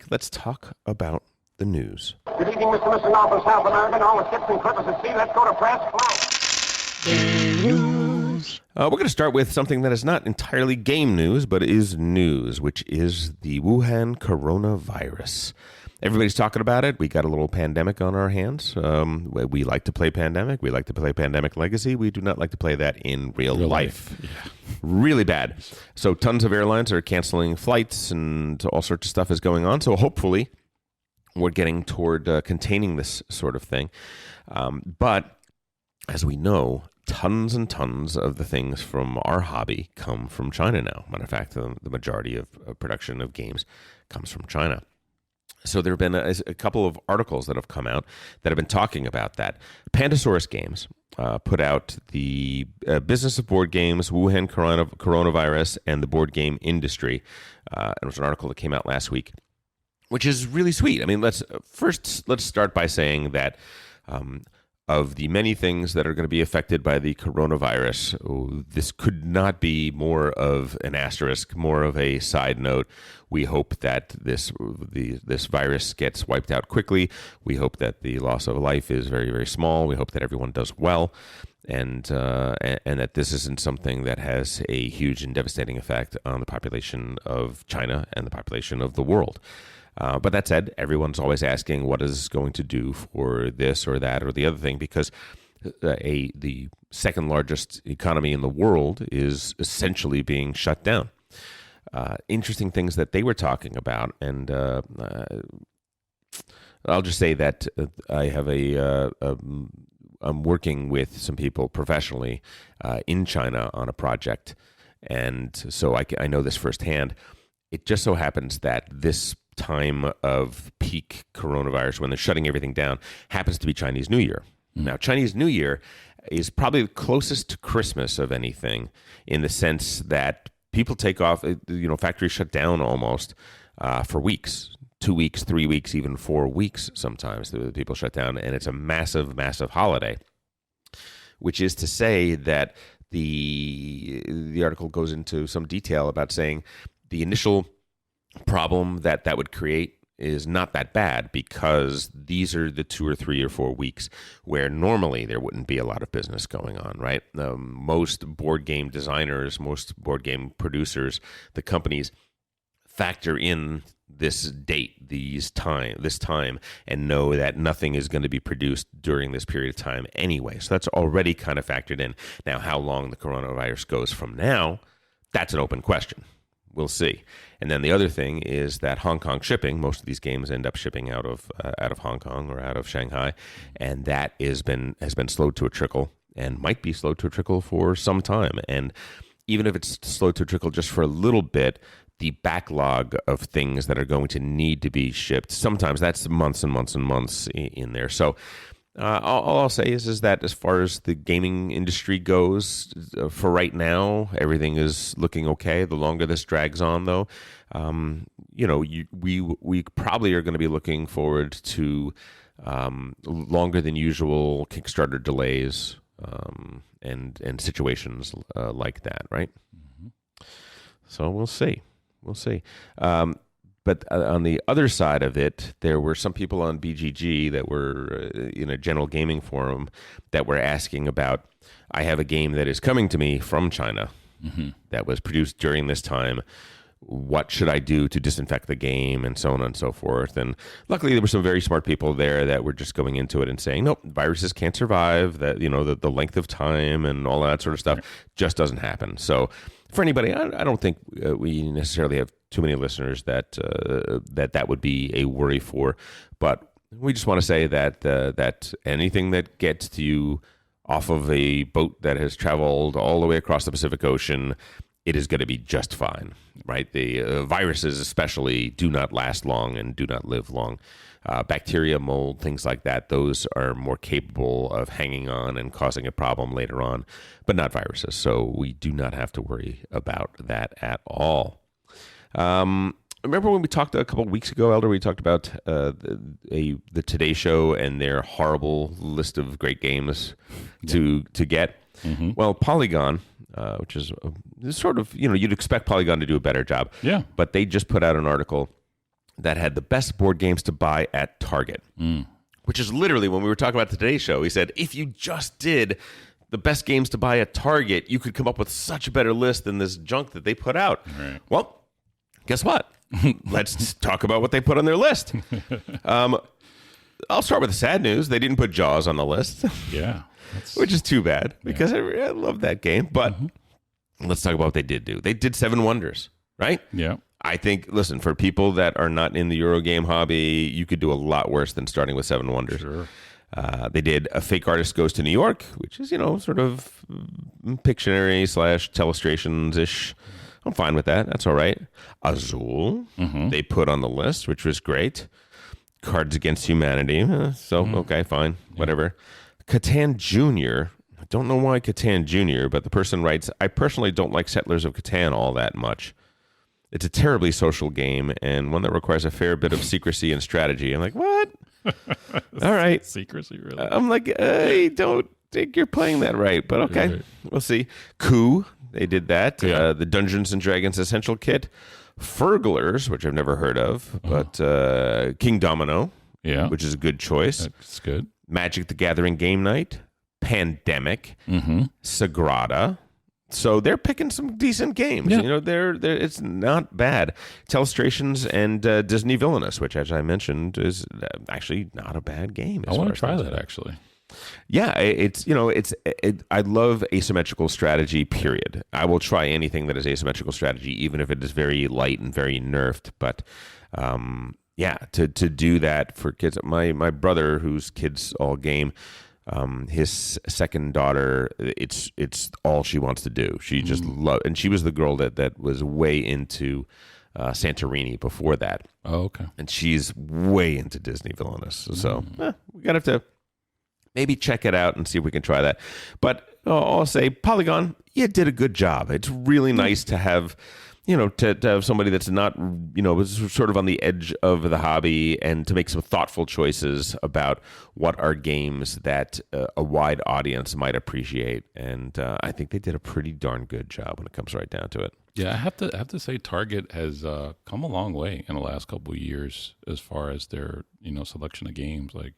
let's talk about the news. Good evening, Mr. and Mrs. North South America, all the ships and clippers at sea. Let's go to press. News. We're going to start with something that is not entirely game news, but is news, which is the Wuhan coronavirus. Everybody's talking about it. We got a little pandemic on our hands. We like to play Pandemic. We like to play Pandemic Legacy. We do not like to play that in real life. Yeah. Really bad. So tons of airlines are canceling flights and all sorts of stuff is going on. So hopefully we're getting toward containing this sort of thing. But as we know, tons and tons of the things from our hobby come from China now. Matter of fact, the majority of production of games comes from China. So there have been a couple of articles that have come out that have been talking about that. Pandasaurus Games put out the Business of Board Games, Wuhan Coronavirus, and the Board Game Industry. It was an article that came out last week, which is really sweet. I mean, let's start by saying that of the many things that are going to be affected by the coronavirus, this could not be more of an asterisk, more of a side note. We hope that this virus gets wiped out quickly. We hope that the loss of life is very, very small. We hope that everyone does well, and that this isn't something that has a huge and devastating effect on the population of China and the population of the world. But that said, everyone's always asking what is going to do for this or that or the other thing, because the second largest economy in the world is essentially being shut down. Interesting things that they were talking about, and I'll just say that I have I'm working with some people professionally in China on a project, and so I know this firsthand. It just so happens that this time of peak coronavirus, when they're shutting everything down, happens to be Chinese New Year. Now, Chinese New Year is probably the closest to Christmas of anything, in the sense that people take off, factories shut down almost for weeks, 2 weeks, 3 weeks, even 4 weeks sometimes. The people shut down, and it's a massive, massive holiday, which is to say that the article goes into some detail about saying the initial problem that would create is not that bad, because these are the 2 or 3 or 4 weeks where normally there wouldn't be a lot of business going on, right? Most board game designers, most board game producers, the companies factor in this date, this time, and know that nothing is going to be produced during this period of time anyway. So that's already kind of factored in. Now, how long the coronavirus goes from now, that's an open question. We'll see. And then the other thing is that Hong Kong shipping, most of these games end up shipping out of Hong Kong or out of Shanghai, and that has been slowed to a trickle, and might be slowed to a trickle for some time. And even if it's slowed to a trickle just for a little bit, the backlog of things that are going to need to be shipped, sometimes that's months and months and months in there. So all I'll say is that as far as the gaming industry goes, for right now, everything is looking okay. The longer this drags on, though, we probably are going to be looking forward to longer than usual Kickstarter delays and situations like that, right? Mm-hmm. So we'll see. But on the other side of it, there were some people on BGG that were in a general gaming forum that were asking about, I have a game that is coming to me from China that was produced during this time. What should I do to disinfect the game, and so on and so forth? And luckily, there were some very smart people there that were just going into it and saying, nope, viruses can't survive, that, the length of time and all that sort of stuff just doesn't happen. So for anybody, I don't think we necessarily have too many listeners that would be a worry for, but we just want to say that anything that gets to you off of a boat that has traveled all the way across the Pacific Ocean, it is going to be just fine, right? The viruses especially do not last long and do not live long. Bacteria, mold, things like that, those are more capable of hanging on and causing a problem later on, but not viruses. So we do not have to worry about that at all. Remember when we talked a couple of weeks ago, Elder, we talked about the Today Show and their horrible list of great games to get? Mm-hmm. Well, Polygon, which is sort of, you'd expect Polygon to do a better job. Yeah. But they just put out an article that had the best board games to buy at Target, which is literally when we were talking about the Today Show. He said, if you just did the best games to buy at Target, you could come up with such a better list than this junk that they put out. Right. Well, guess what? Let's talk about what they put on their list. I'll start with the sad news. They didn't put Jaws on the list. Yeah. Which is too bad because I love that game. But let's talk about what they did do. They did Seven Wonders, right? Yeah. I think, listen, for people that are not in the Eurogame hobby, you could do a lot worse than starting with Seven Wonders. Sure. They did A Fake Artist Goes to New York, which is, sort of Pictionary / Telestrations-ish. I'm fine with that. That's all right. Azul, they put on the list, which was great. Cards Against Humanity. Okay, fine. Whatever. Catan Jr. I don't know why Catan Jr., but the person writes, I personally don't like Settlers of Catan all that much. It's a terribly social game and one that requires a fair bit of secrecy and strategy. I'm like, what? All right. Secrecy, really? I'm like, I don't think you're playing that right, but okay. Right. We'll see. Coup, they did that. Yeah. The Dungeons and Dragons Essential Kit. Furglers, which I've never heard of, but King Domino, which is a good choice. That's good. Magic the Gathering Game Night. Pandemic. Sagrada. So they're picking some decent games. Yeah. They're it's not bad. Telestrations and Disney Villainous, which, as I mentioned, is actually not a bad game. I want to try that, actually. Yeah, I love asymmetrical strategy, period. I will try anything that is asymmetrical strategy, even if it is very light and very nerfed. But to do that for kids, my brother, whose kids all game, his second daughter, it's all she wants to do. She just and she was the girl that was way into Santorini before that. Oh, okay. And she's way into Disney Villainous. So we gotta have to maybe check it out and see if we can try that. But I'll say, Polygon, you did a good job. It's really nice to have, to have somebody that's not, sort of on the edge of the hobby and to make some thoughtful choices about what are games that a wide audience might appreciate. And I think they did a pretty darn good job when it comes right down to it. Yeah, I have to say Target has come a long way in the last couple of years as far as their, selection of games. Like,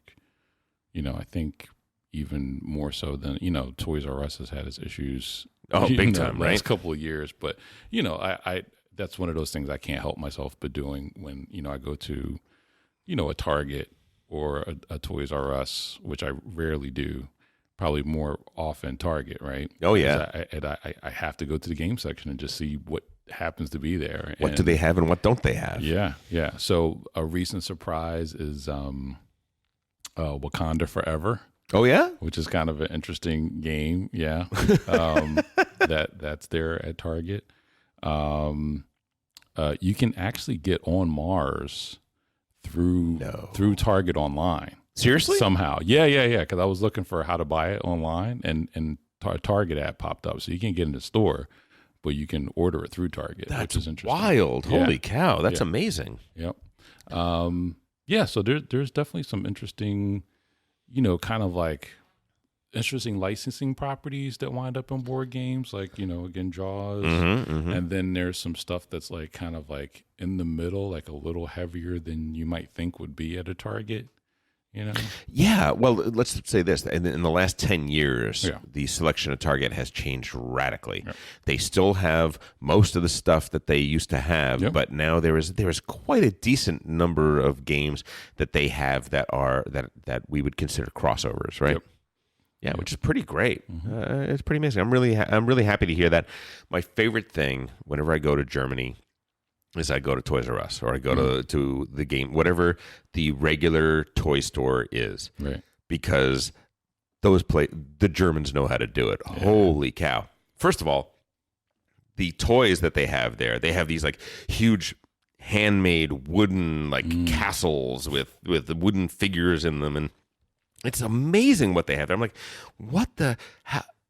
I think even more so than, Toys R Us has had its issues. Oh, big time, right? Last couple of years. But, I that's one of those things I can't help myself but doing when, I go to, a Target or a Toys R Us, which I rarely do, probably more often Target, right? Oh, yeah. I have to go to the game section and just see what happens to be there. What do they have and what don't they have? Yeah, yeah. So a recent surprise is Wakanda Forever. Oh, yeah? Which is kind of an interesting game, yeah. That's there at Target. You can actually get on Mars through Target online. Seriously? Somehow. Yeah. Because I was looking for how to buy it online, and Target app popped up. So you can't get in the store, but you can order it through Target, which is interesting. Wild. Yeah. Holy cow. That's amazing. Yep. So there's definitely some interesting, kind of like interesting licensing properties that wind up in board games, like, again, Jaws. And then there's some stuff that's like kind of like in the middle, like a little heavier than you might think would be at a Target. Yeah, well, let's say this. In the last 10 years, the selection of Target has changed radically. Yeah. They still have most of the stuff that they used to have, but now there is quite a decent number of games that they have that are that we would consider crossovers, right? Yeah, which is pretty great. It's pretty amazing. I'm really happy to hear that. My favorite thing whenever I go to Germany is I go to Toys R Us or I go to the game, whatever the regular toy store is, right? Because the Germans know how to do it. Yeah. Holy cow! First of all, the toys that they have there, they have these like huge handmade wooden castles with the wooden figures in them, and it's amazing what they have there. I'm like, what the?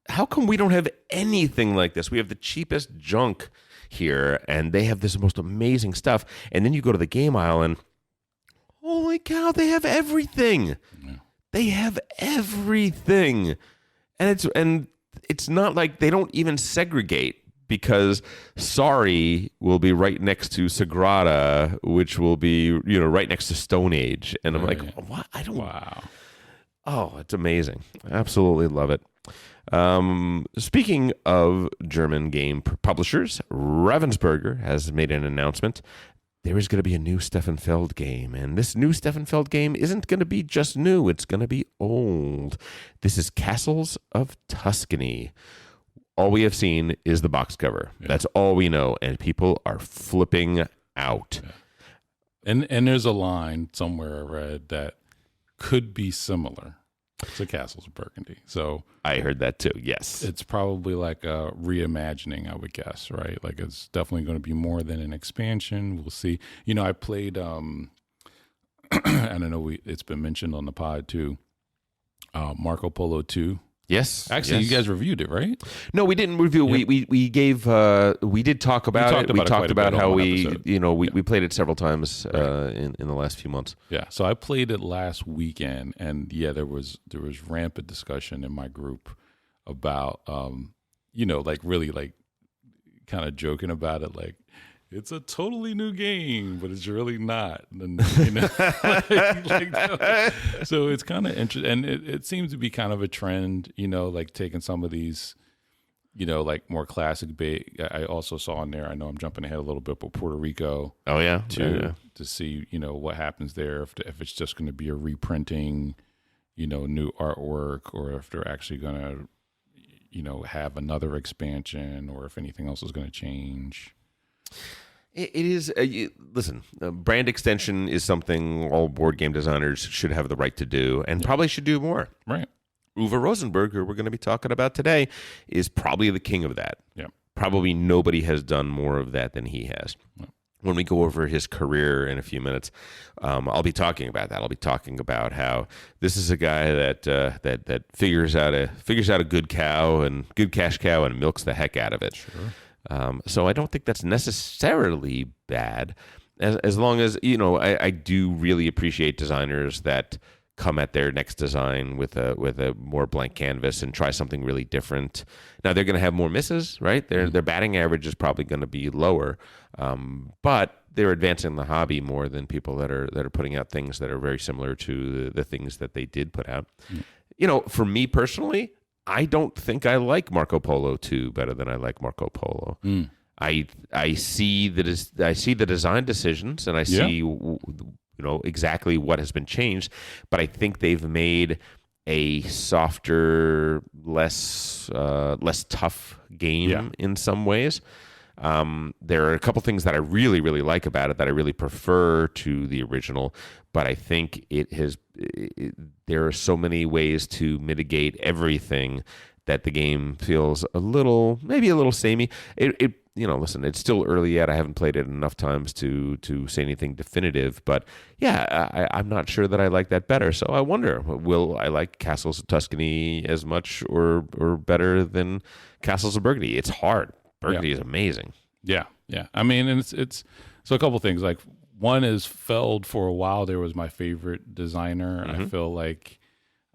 How come we don't have anything like this? We have the cheapest junk here, and they have this most amazing stuff. And then you go to the game aisle, and holy cow, they have everything. Yeah. They have everything, and it's not like they don't even segregate because Sorry will be right next to Sagrada, which will be right next to Stone Age, and I'm like, what? I don't. Wow. Oh, it's amazing. Absolutely love it. Speaking of German game publishers, Ravensburger has made an announcement. There is going to be a new Stefan Feld game, and this new Stefan Feld game isn't going to be just new, it's going to be old. This is Castles of Tuscany. All we have seen is the box cover. Yeah. That's all we know, and people are flipping out. Yeah. And there's a line somewhere I read that could be similar to Castles of Burgundy. So I heard that too. Yes, it's probably like a reimagining, I would guess, right? Like it's definitely going to be more than an expansion. We'll see. I played. I don't know. It's been mentioned on the pod too. Marco Polo 2. Yes, actually, you guys reviewed it, right? No, we didn't review. Yep. We gave. We did talk about it. We talked about how we played it several times in the last few months. Yeah, so I played it last weekend, and there was rampant discussion in my group about really like kind of joking about it, like it's a totally new game, but it's really not. And, so it's kind of interesting, and it seems to be kind of a trend, like taking some of these, like more classic. I also saw in there, I know I'm jumping ahead a little bit, but Puerto Rico. Oh yeah, to see what happens there, if it's just going to be a reprinting, new artwork, or if they're actually going to, have another expansion, or if anything else is going to change. It is. Listen, brand extension is something all board game designers should have the right to do, and probably should do more. Right. Uwe Rosenberg, who we're going to be talking about today, is probably the king of that. Yeah. Probably nobody has done more of that than he has. Yeah. When we go over his career in a few minutes, I'll be talking about that. I'll be talking about how this is a guy that figures out a good cow and good cash cow and milks the heck out of it. Sure. So I don't think that's necessarily bad, as long as I do really appreciate designers that come at their next design with a more blank canvas and try something really different. Now they're going to have more misses, right? Their batting average is probably going to be lower, but they're advancing the hobby more than people that are putting out things that are very similar to the things that they did put out. For me personally, I don't think I like Marco Polo 2 better than I like Marco Polo. I see the design decisions, and I see exactly what has been changed, but I think they've made a softer, less tough game in some ways. There are a couple things that I really, really like about it that I really prefer to the original, but I think there are so many ways to mitigate everything that the game feels maybe a little samey. Listen, it's still early yet. I haven't played it enough times to say anything definitive, but I'm not sure that I like that better. So I wonder, will I like Castles of Tuscany as much or better than Castles of Burgundy? It's hard. Burgundy is amazing. Yeah. I mean, and it's so a couple things. Like one is Feld for a while there was my favorite designer. I feel like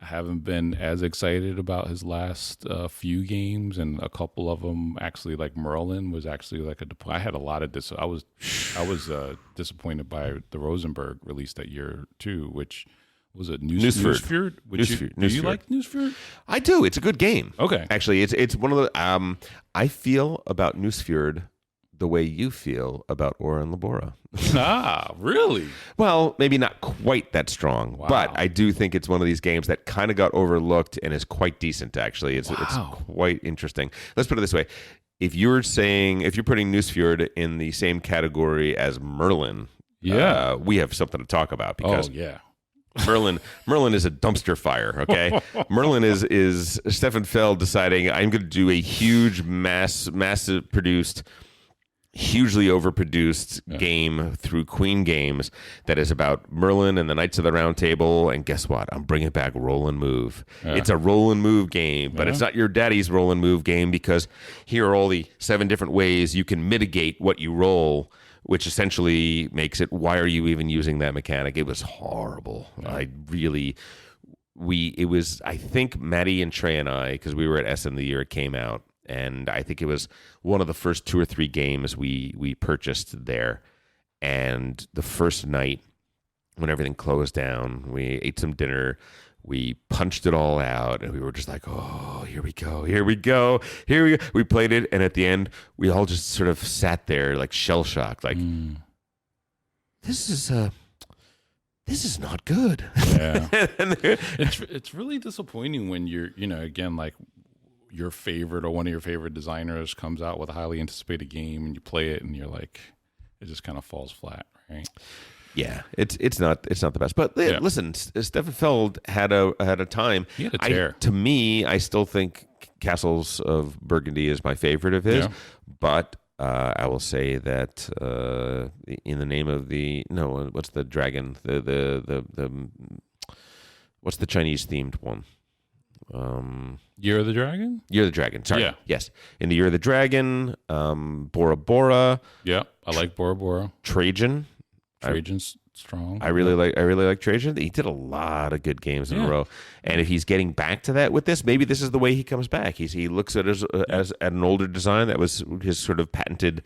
I haven't been as excited about his last few games, and a couple of them actually, like Merlin was actually like I had a lot of this. I was disappointed by the Rosenberg release that year too, which was it Newsfjord? Do you like Newsfjord? I do. It's a good game. Okay. Actually, it's one of the. I feel about Newsfjord the way you feel about Ora and Labora. Really? Well, maybe not quite that strong, but I do think it's one of these games that kind of got overlooked and is quite decent. Actually, it's quite interesting. Let's put it this way: if you're putting Newsfjord in the same category as Merlin, we have something to talk about because. Merlin is a dumpster fire, okay? Merlin is Stefan Feld deciding I'm going to do a huge massive produced, hugely overproduced game through Queen Games that is about Merlin and the Knights of the Round Table, and guess what? I'm bringing back Roll and Move. It's a roll and move game, but it's not your daddy's roll and move game, because here are all the 7 different ways you can mitigate what you roll, which essentially makes it, why are you even using that mechanic? It was horrible. I think Maddie and Trey and I, because we were at SM the year it came out, and I think it was one of the first 2 or 3 games we purchased there. And the first night, when everything closed down, we ate some dinner. We punched it all out, and we were just like, "Oh, here we go, here we go, here we go." We played it, and at the end, we all just sort of sat there like shell shocked, like, "This is not good." Yeah, it's really disappointing when you're, again, like your favorite or one of your favorite designers comes out with a highly anticipated game, and you play it, and you're like, it just kind of falls flat, right? Yeah, it's not the best. But listen, Stefan Feld had a time. He had a tear. To me, I still think Castles of Burgundy is my favorite of his. Yeah. But I will say that in the name of what's the dragon? What's the Chinese themed one? Year of the Dragon? Year of the Dragon. Sorry. Yeah. Yes. In the Year of the Dragon, Bora Bora. Yeah, I like Bora Bora. Trajan. Trajan's strong. I really like Trajan. He did a lot of good games in a row, and if he's getting back to that with this, maybe this is the way he comes back. He looks at it as at an older design that was his sort of patented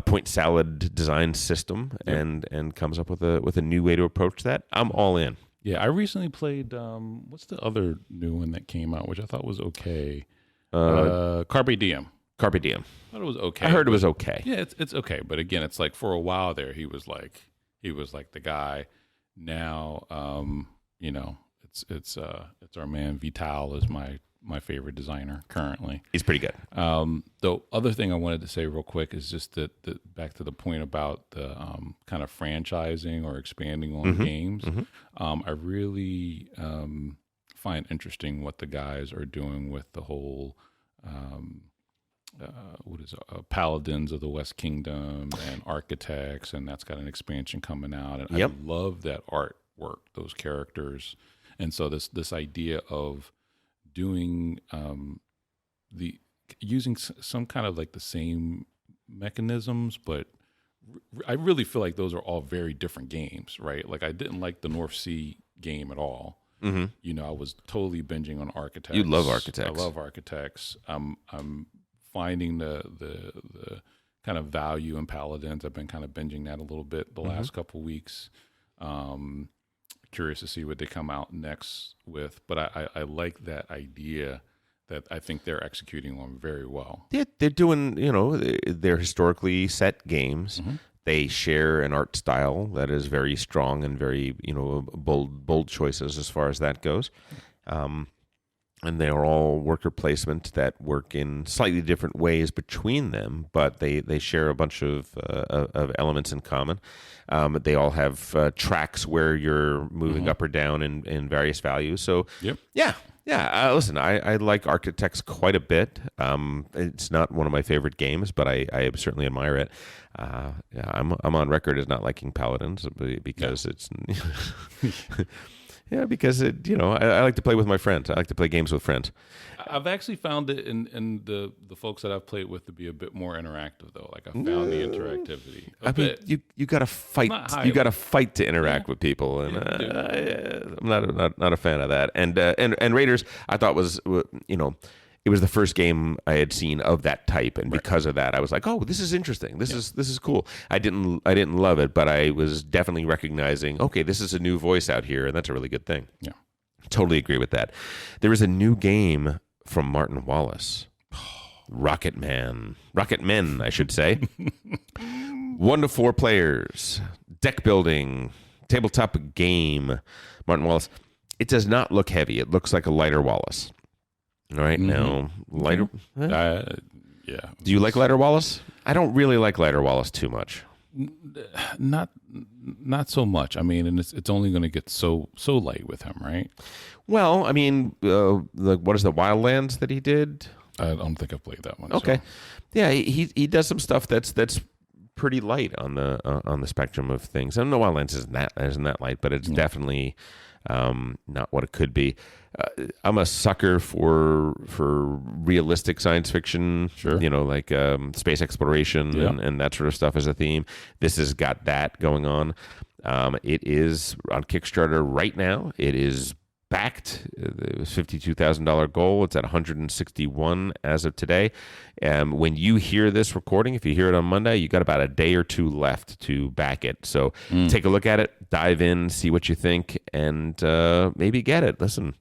point salad design system, and comes up with a new way to approach that. I'm all in. Yeah, I recently played. What's the other new one that came out, which I thought was okay? Carpe Diem. Carpe Diem. I thought it was okay. I heard it was okay. Yeah, it's okay, but again, it's like for a while there, he was like the guy. Now, it's our man Vital is my favorite designer currently. He's pretty good. The other thing I wanted to say real quick is just that back to the point about the kind of franchising or expanding on games. I really find interesting what the guys are doing with the whole Paladins of the West Kingdom and Architects, and that's got an expansion coming out. And I love that artwork, those characters, and so this idea of doing using some kind of like the same mechanisms, but I really feel like those are all very different games, right? Like I didn't like the North Sea game at all. I was totally binging on Architects. You love Architects. I love Architects. I'm finding the kind of value in Paladins. I've been kind of binging that a little bit the last couple of weeks. Curious to see what they come out next with, but I like that idea that I think they're executing on very well. Yeah, they're doing, they're historically set games. They share an art style that is very strong and very, bold choices as far as that goes. And they are all worker placement that work in slightly different ways between them, but they share a bunch of elements in common. They all have tracks where you're moving up or down in various values. So listen, I like Architects quite a bit. It's not one of my favorite games, but I certainly admire it. I'm on record as not liking Paladins because it's. Yeah, because I like to play with my friends. I like to play games with friends. I've actually found it in the folks that I've played with to be a bit more interactive, though. Like I found the interactivity. You got to fight. You got to fight to interact with people, and I'm not a fan of that. And Raiders, I thought was it was the first game I had seen of that type, and because of that, I was like, "Oh, this is interesting. This is cool." I didn't love it, but I was definitely recognizing, okay, this is a new voice out here, and that's a really good thing. Yeah, totally agree with that. There is a new game from Martin Wallace, Rocket Men, I should say. 1 to 4 players, deck building, tabletop game. Martin Wallace. It does not look heavy. It looks like a lighter Wallace. All right, now lighter. Yeah. Do you like lighter Wallace? I don't really like lighter Wallace too much. Not so much. I mean, and it's only going to get so light with him, right? Well, I mean, what is the Wildlands that he did? I don't think I've played that one. Okay, so. Yeah, he does some stuff that's pretty light on the spectrum of things. And the Wildlands isn't that light, but it's definitely not what it could be. I'm a sucker for realistic science fiction, sure. Like space exploration and that sort of stuff as a theme. This has got that going on. It is on Kickstarter right now. It is backed. It was $52,000 goal. It's at 161 as of today. When you hear this recording, if you hear it on Monday, you got about a day or two left to back it. So take a look at it, dive in, see what you think, and maybe get it. Listen,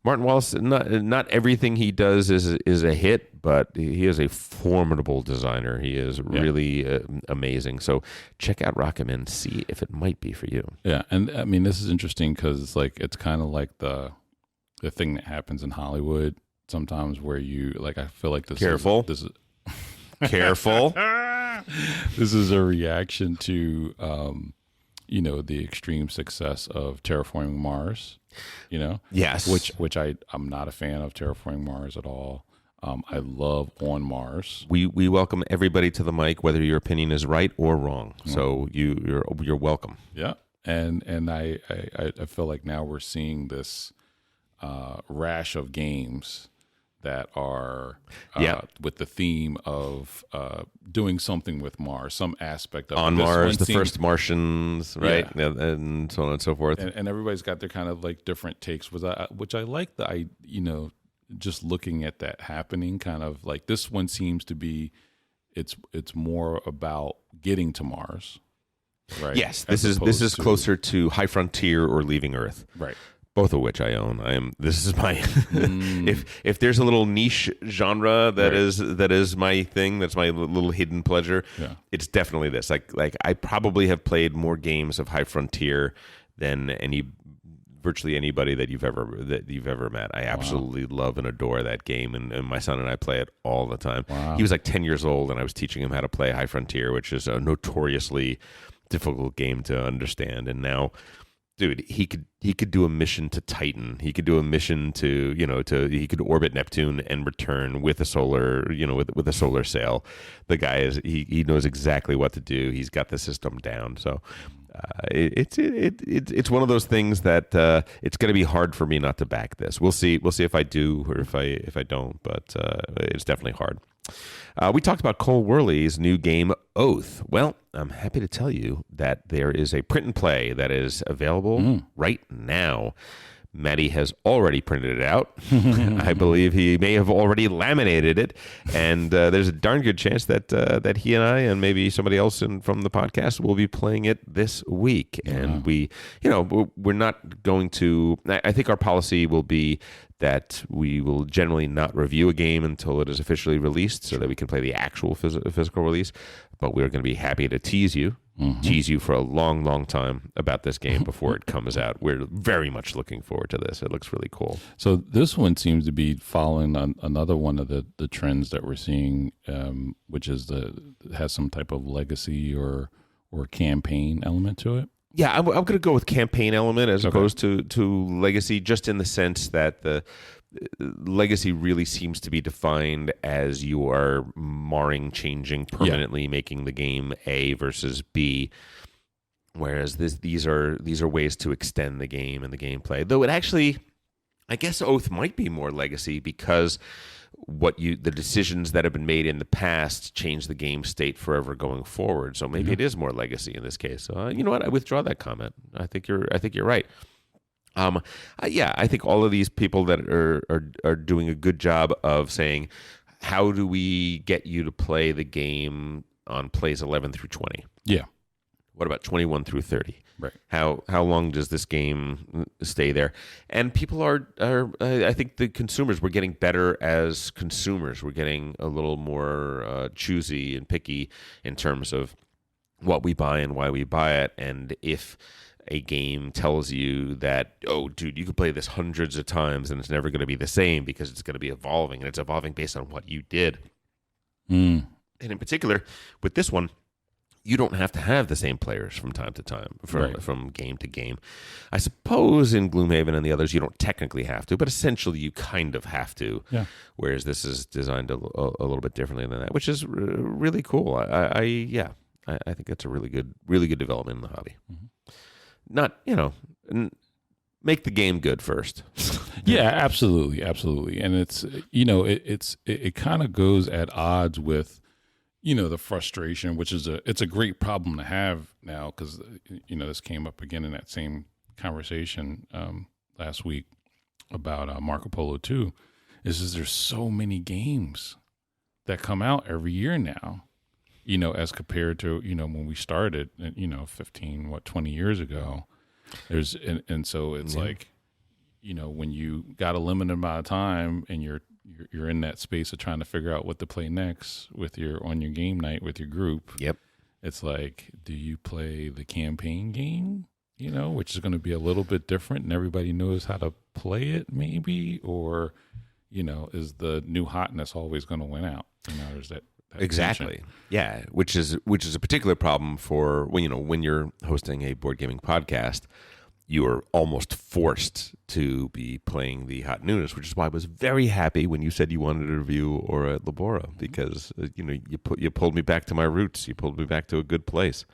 Martin Wallace, not everything he does is a hit, but he is a formidable designer. He is really amazing. So check out Rocketman, see if it might be for you. Yeah, and I mean, this is interesting because it's kind of like the thing that happens in Hollywood sometimes, where you I feel like this Careful. is Careful. This is a reaction to the extreme success of terraforming Mars. Yes. Which I'm not a fan of terraforming Mars at all. I love On Mars. We welcome everybody to the mic, whether your opinion is right or wrong. So you're welcome. Yeah, and I feel like now we're seeing this rash of games that are with the theme of doing something with Mars, some aspect of On Mars, the first Martians, right? Yeah. And so on and so forth. And everybody's got their kind of different takes, which I like just looking at that happening, kind of like this one seems to be, it's more about getting to Mars, right? Yes, this is closer to High Frontier or Leaving Earth, right? Both of which I own. This is my if there's a little niche genre that is my thing, that's my little hidden pleasure. Yeah. It's definitely this. Like I probably have played more games of High Frontier than virtually anybody that you've ever met. I absolutely love and adore that game, and my son and I play it all the time. Wow. He was like 10 years old, and I was teaching him how to play High Frontier, which is a notoriously difficult game to understand, and now. Dude, he could do a mission to Titan. He could do a mission to he could orbit Neptune and return with a solar, with a solar sail. The guy he knows exactly what to do. He's got the system down. So it's one of those things that it's going to be hard for me not to back this. We'll see if I do or if I don't, but it's definitely hard. We talked about Cole Worley's new game, Oath. Well, I'm happy to tell you that there is a print and play that is available right now. Matty has already printed it out. I believe he may have already laminated it, and there's a darn good chance that he and I and maybe somebody else from the podcast will be playing it this week. And we're not going to. I think our policy will be that we will generally not review a game until it is officially released, so that we can play the actual physical release. But we're going to be happy to tease you for a long, long time about this game before it comes out. We're very much looking forward to this. It looks really cool. So this one seems to be following another one of the trends that we're seeing, which is has some type of legacy or campaign element to it. Yeah, I'm going to go with campaign element as opposed to legacy, just in the sense that the legacy really seems to be defined as you are marring, changing, permanently making the game A versus B, whereas these are ways to extend the game and the gameplay. Though it actually, I guess Oath might be more legacy because the decisions that have been made in the past change the game state forever going forward. So maybe it is more legacy in this case. So you know what? I withdraw that comment. I think you're right. I think all of these people that are doing a good job of saying, how do we get you to play the game on plays 11 through 20? Yeah. What about 21 through 30? Right. How long does this game stay there? And people are I think the consumers, we're getting better as consumers. We're getting a little more choosy and picky in terms of what we buy and why we buy it. And if a game tells you that, oh, dude, you can play this hundreds of times and it's never going to be the same because it's going to be evolving, and it's evolving based on what you did. And in particular, with this one, you don't have to have the same players from time to time, from game to game. I suppose in Gloomhaven and the others, you don't technically have to, but essentially you kind of have to. Yeah. Whereas this is designed a little bit differently than that, which is really cool. I think that's a really good development in the hobby. Not, make the game good first. Yeah, absolutely. And it's, it kind of goes at odds with, the frustration, which is it's a great problem to have now, because, this came up again in that same conversation, last week about Marco Polo 2 is there's so many games that come out every year now, as compared to, when we started, 20 years ago. And so it's like, when you got a limited amount of time and you're in that space of trying to figure out what to play next on your game night with your group. Yep. It's like, do you play the campaign game, which is going to be a little bit different and everybody knows how to play it maybe, or, is the new hotness always going to win out? There's that exactly tension. Yeah, which is a particular problem for when you're hosting a board gaming podcast. You are almost forced to be playing the hot newness, which is why I was very happy when you said you wanted to review Aura at LABORA, because you pulled me back to my roots. You pulled me back to a good place.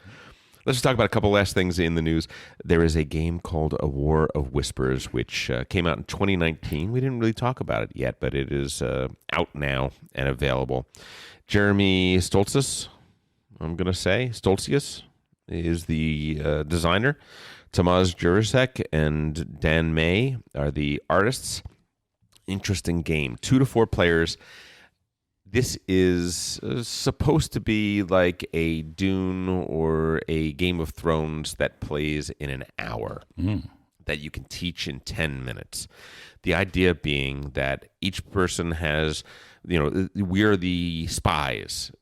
Let's just talk about a couple last things in the news. There is a game called A War of Whispers, which came out in 2019. We didn't really talk about it yet, but it is out now and available. Jeremy Stoltzius, Stoltzius is the designer. Tomasz Jurasek and Dan May are the artists. Interesting game. 2 to 4 players. This is supposed to be like a Dune or a Game of Thrones that plays in an hour, that you can teach in 10 minutes. The idea being that each person has, we're the spies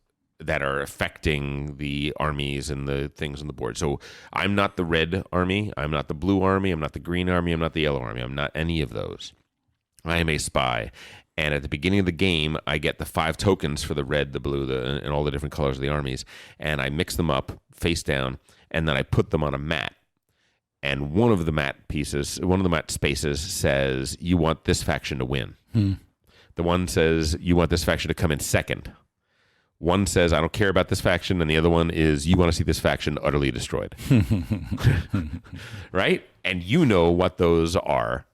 that are affecting the armies and the things on the board. So I'm not the red army. I'm not the blue army. I'm not the green army. I'm not the yellow army. I'm not any of those. I am a spy. And at the beginning of the game, I get the 5 tokens for the red, the blue, and all the different colors of the armies. And I mix them up face down, and then I put them on a mat. And one of the mat spaces says, you want this faction to win. The one says, you want this faction to come in second. One says, I don't care about this faction, and the other one is, you want to see this faction utterly destroyed. Right? And you know what those are.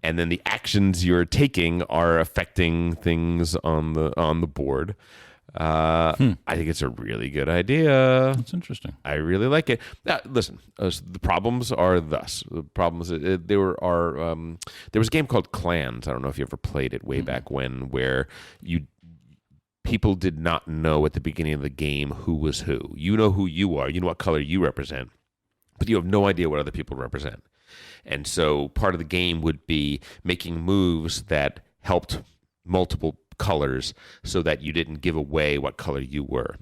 And then the actions you're taking are affecting things on the board. I think it's a really good idea. That's interesting. I really like it. Listen, the problems are thus. The problems there was a game called Clans. I don't know if you ever played it way back when, where people did not know at the beginning of the game who was who. You know who you are. You know what color you represent, but you have no idea what other people represent. And so part of the game would be making moves that helped multiple colors so that you didn't give away what color you were.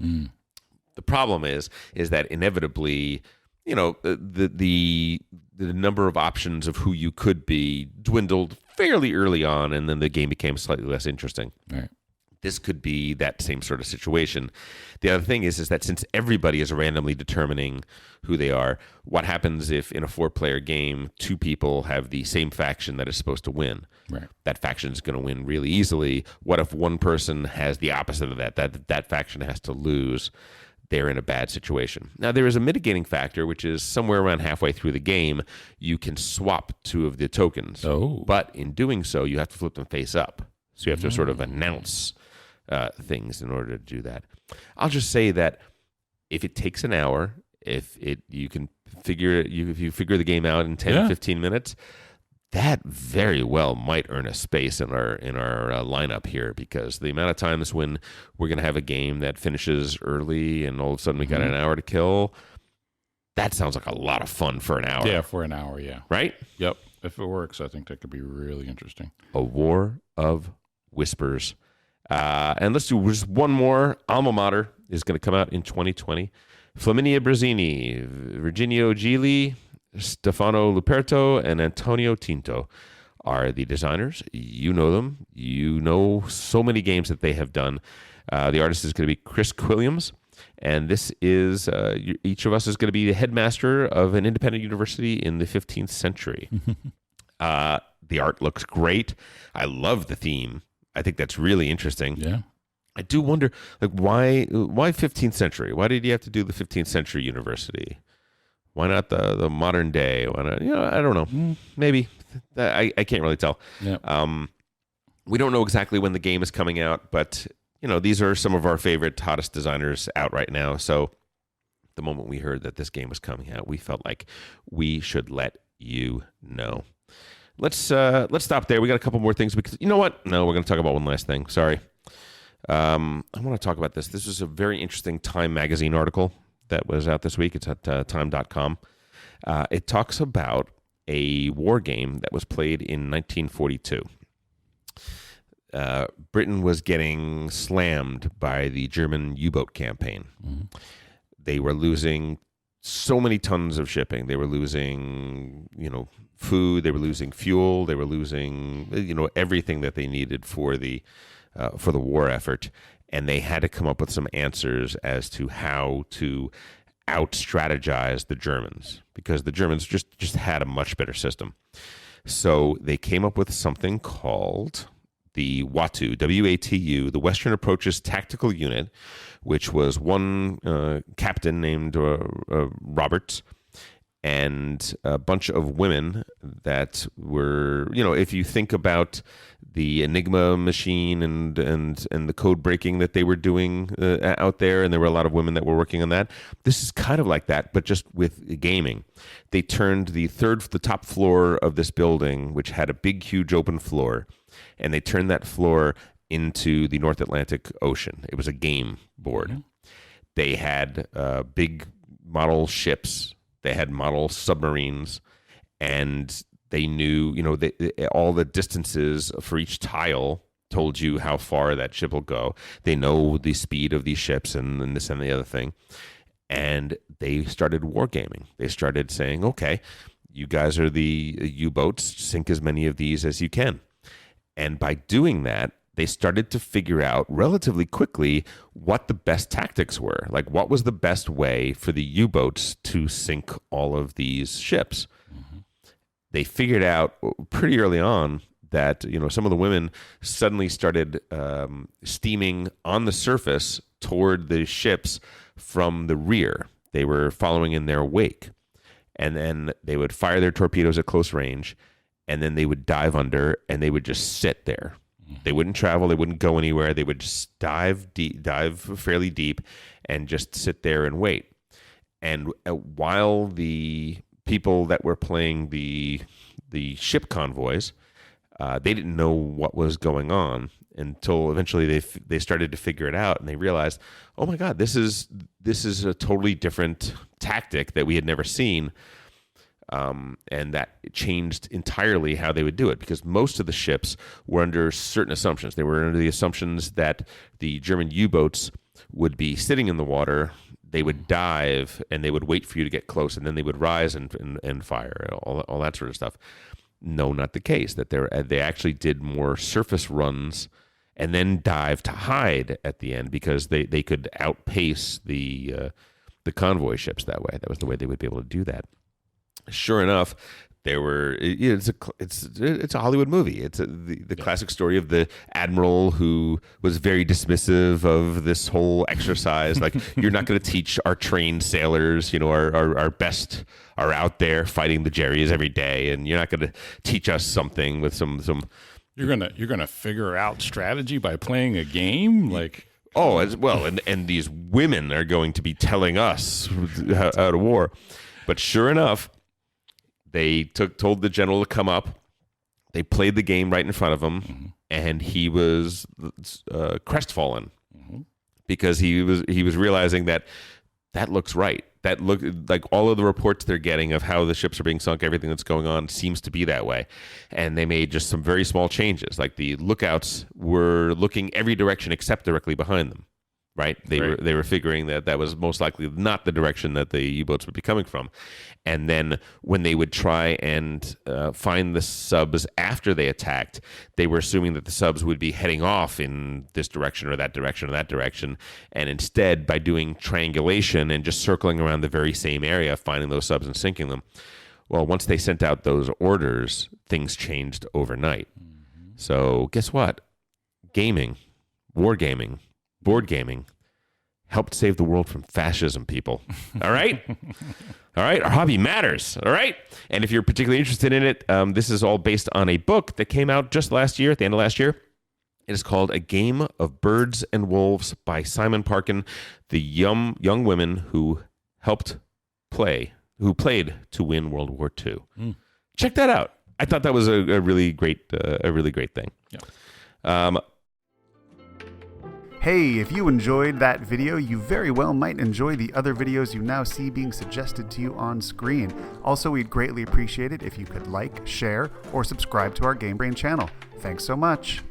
The problem is that inevitably, the number of options of who you could be dwindled fairly early on, and then the game became slightly less interesting. Right. This could be that same sort of situation. The other thing is that since everybody is randomly determining who they are, what happens if in a 4-player game, 2 people have the same faction that is supposed to win? Right. That faction is going to win really easily. What if one person has the opposite of that faction has to lose? They're in a bad situation. Now, there is a mitigating factor, which is somewhere around halfway through the game, you can swap 2 of the tokens. Oh. But in doing so, you have to flip them face up. So you have to sort of announce things in order to do that. I'll just say that if it takes an hour, if you figure the game out in 10 15 minutes, that very well might earn a space in our lineup here, because the amount of times when we're going to have a game that finishes early and all of a sudden we got an hour to kill, that sounds like a lot of fun for an hour. Yeah, for an hour, yeah. Right? Yep. If it works, I think that could be really interesting. A War of Whispers. And let's do just one more. Alma Mater is going to come out in 2020. Flaminia Brazzini, Virginio Gili, Stefano Luperto, and Antonio Tinto are the designers. You know them. You know so many games that they have done. The artist is going to be Chris Quilliams. And this is, each of us is going to be the headmaster of an independent university in the 15th century. The art looks great. I love the theme. I think that's really interesting. Yeah. I do wonder, why 15th century? Why did you have to do the 15th century university? Why not the modern day? Why not? I don't know. Maybe. I can't really tell. Yeah. We don't know exactly when the game is coming out, but these are some of our favorite, hottest designers out right now. So the moment we heard that this game was coming out, we felt like we should let you know. let's stop there. We got a couple more things because you know what? No, we're going to talk about one last thing. Sorry. I want to talk about this. This was a very interesting Time magazine article that was out this week. It's at time.com. It talks about a war game that was played in 1942. Britain was getting slammed by the German U-boat campaign. Mm-hmm. They were losing so many tons of shipping. They were losing, food. They were losing fuel. They were losing, everything that they needed for the war effort. And they had to come up with some answers as to how to out-strategize the Germans, because the Germans just had a much better system. So they came up with something called the WATU, W-A-T-U, the Western Approaches Tactical Unit, which was one captain named Roberts and a bunch of women that were, if you think about the Enigma machine and the code breaking that they were doing out there, and there were a lot of women that were working on that. This is kind of like that, but just with gaming. They turned the top floor of this building, which had a big, huge open floor, and they turned that floor into the North Atlantic Ocean. It was a game board. Mm-hmm. They had big model ships. They had model submarines, and they knew, all the distances for each tile told you how far that ship will go. They know the speed of these ships and this and the other thing. And they started wargaming. They started saying, okay, you guys are the U-boats, sink as many of these as you can. And by doing that, they started to figure out relatively quickly what the best tactics were. Like, what was the best way for the U-boats to sink all of these ships? Mm-hmm. They figured out pretty early on that, some of the women suddenly started steaming on the surface toward the ships from the rear. They were following in their wake. And then they would fire their torpedoes at close range, and then they would dive under, and they would just sit there. They wouldn't travel. They wouldn't go anywhere. They would just dive fairly deep, and just sit there and wait. And while the people that were playing the ship convoys, they didn't know what was going on until eventually they started to figure it out, and they realized, oh my God, this is a totally different tactic that we had never seen. And that changed entirely how they would do it, because most of the ships were under certain assumptions. They were under the assumptions that the German U-boats would be sitting in the water, they would dive, and they would wait for you to get close, and then they would rise and fire, all that sort of stuff. No, not the case. That they actually did more surface runs and then dive to hide at the end, because they could outpace the convoy ships that way. That was the way they would be able to do that. Sure enough, there were. It's a Hollywood movie. It's the classic story of the admiral who was very dismissive of this whole exercise. Like, you're not going to teach our trained sailors, our best are out there fighting the Jerrys every day, and you're not going to teach us something with some. You're gonna figure out strategy by playing a game, like. Oh, as well, and these women are going to be telling us how to war. But sure enough, they told the general to come up. They played the game right in front of him, mm-hmm. and he was crestfallen, mm-hmm. because he was realizing that looks right. That look like all of the reports they're getting of how the ships are being sunk, everything that's going on seems to be that way. And they made just some very small changes. Like, the lookouts were looking every direction except directly behind them. Right? They were figuring that was most likely not the direction that the U-boats would be coming from. And then when they would try and find the subs after they attacked, they were assuming that the subs would be heading off in this direction or that direction or that direction. And instead, by doing triangulation and just circling around the very same area, finding those subs and sinking them. Well, once they sent out those orders, things changed overnight. Mm-hmm. So guess what? Gaming, wargaming, board gaming helped save the world from fascism, people. All right? All right? Our hobby matters. All right? And if you're particularly interested in it, this is all based on a book that came out just last year, at the end of last year. It is called A Game of Birds and Wolves by Simon Parkin, the young women who played to win World War II. Check that out. I thought that was a really great thing. Yeah. Hey, if you enjoyed that video, you very well might enjoy the other videos you now see being suggested to you on screen. Also, we'd greatly appreciate it if you could like, share, or subscribe to our Game Brain channel. Thanks so much.